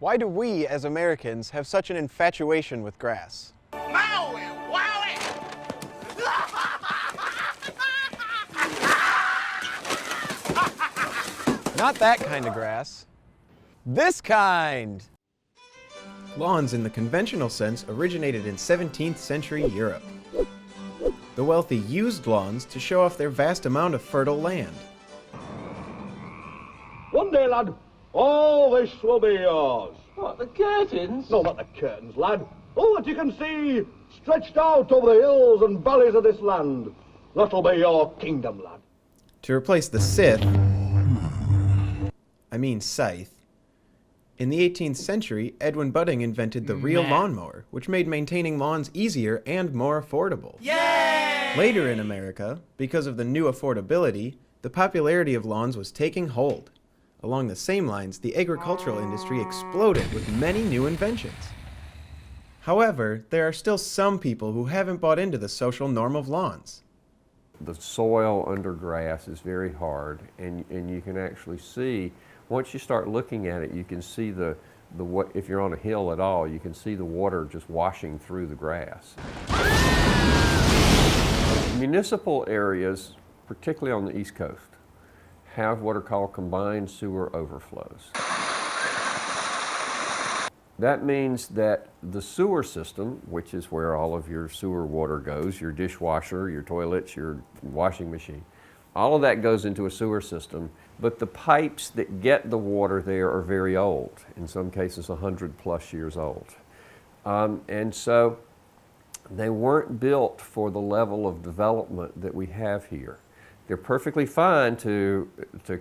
Why do we, as Americans, have such an infatuation with grass? Maui, wowie! Not that kind of grass. This kind! Lawns in the conventional sense originated in 17th century Europe. The wealthy used lawns to show off their vast amount of fertile land. One day, lad, all this will be yours. What, the curtains? No, not the curtains, lad. All that you can see stretched out over the hills and valleys of this land. That'll be your kingdom, lad. To replace the scythe, scythe, in the 18th century, Edwin Budding invented the real lawnmower, which made maintaining lawns easier and more affordable. Yay! Later in America, because of the new affordability, the popularity of lawns was taking hold. Along the same lines, the agricultural industry exploded with many new inventions. However, there are still some people who haven't bought into the social norm of lawns. The soil under grass is very hard, and you can actually see, once you start looking at it, you can see if you're on a hill at all, you can see the water just washing through the grass. Municipal areas, particularly on the East Coast, have what are called combined sewer overflows. That means that the sewer system, which is where all of your sewer water goes, your dishwasher, your toilets, your washing machine, all of that goes into a sewer system, but the pipes that get the water there are very old, in some cases 100+ years old. And so they weren't built for the level of development that we have here. They're perfectly fine to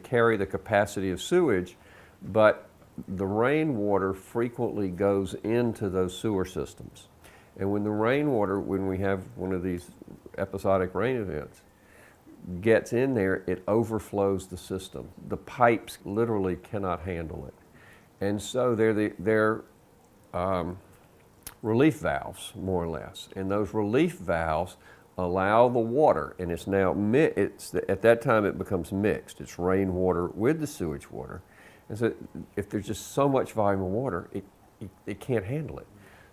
carry the capacity of sewage, but the rainwater frequently goes into those sewer systems. And when the rainwater, when we have one of these episodic rain events, gets in there, it overflows the system. The pipes literally cannot handle it. And so they're relief valves, more or less. And those relief valves allow the water, and it's now, at that time it becomes mixed. It's rainwater with the sewage water. And so if there's just so much volume of water, it can't handle it.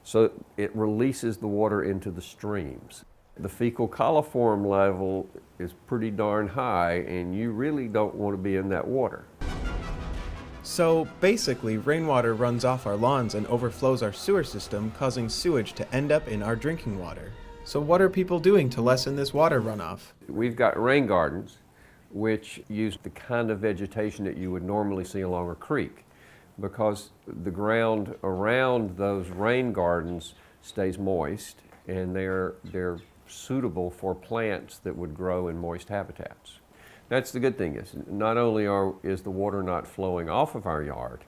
So it releases the water into the streams. The fecal coliform level is pretty darn high, and you really don't want to be in that water. So basically, rainwater runs off our lawns and overflows our sewer system, causing sewage to end up in our drinking water. So what are people doing to lessen this water runoff? We've got rain gardens, which use the kind of vegetation that you would normally see along a creek, because the ground around those rain gardens stays moist, and they're suitable for plants that would grow in moist habitats. That's the good thing, is not only is the water not flowing off of our yard,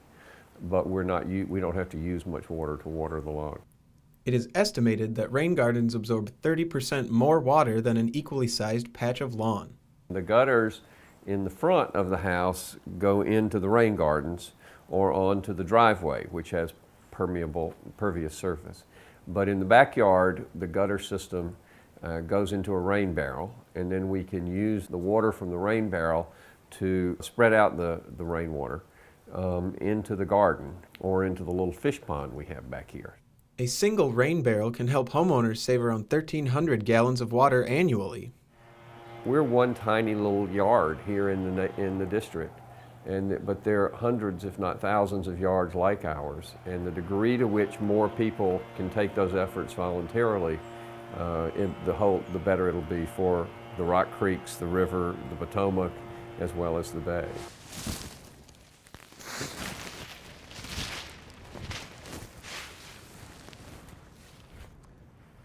but we don't have to use much water to water the lawn. It is estimated that rain gardens absorb 30% more water than an equally sized patch of lawn. The gutters in the front of the house go into the rain gardens or onto the driveway, which has pervious surface. But in the backyard, the gutter system goes into a rain barrel, and then we can use the water from the rain barrel to spread out the rainwater into the garden or into the little fish pond we have back here. A single rain barrel can help homeowners save around 1,300 gallons of water annually. We're one tiny little yard here in the district, but there are hundreds, if not thousands, of yards like ours, and the degree to which more people can take those efforts voluntarily, the better it'll be for the Rock Creeks, the river, the Potomac, as well as the bay.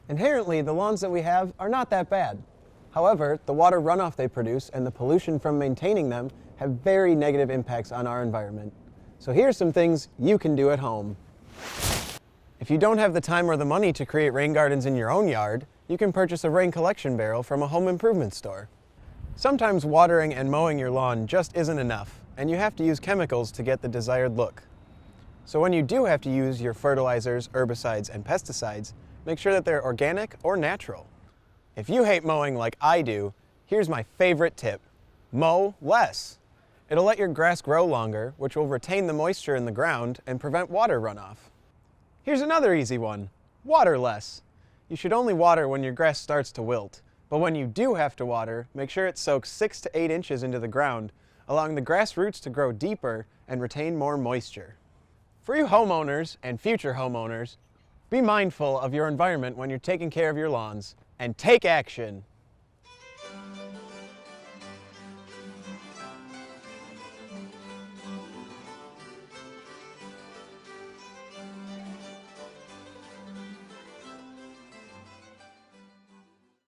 Inherently, the lawns that we have are not that bad. However, the water runoff they produce and the pollution from maintaining them have very negative impacts on our environment. So here's some things you can do at home. If you don't have the time or the money to create rain gardens in your own yard, you can purchase a rain collection barrel from a home improvement store. Sometimes watering and mowing your lawn just isn't enough, and you have to use chemicals to get the desired look. So when you do have to use your fertilizers, herbicides, and pesticides, make sure that they're organic or natural. If you hate mowing like I do, here's my favorite tip: mow less. It'll let your grass grow longer, which will retain the moisture in the ground and prevent water runoff. Here's another easy one. Water less. You should only water when your grass starts to wilt, but when you do have to water, make sure it soaks 6 to 8 inches into the ground, allowing the grass roots to grow deeper and retain more moisture. For you homeowners and future homeowners, be mindful of your environment when you're taking care of your lawns, and take action!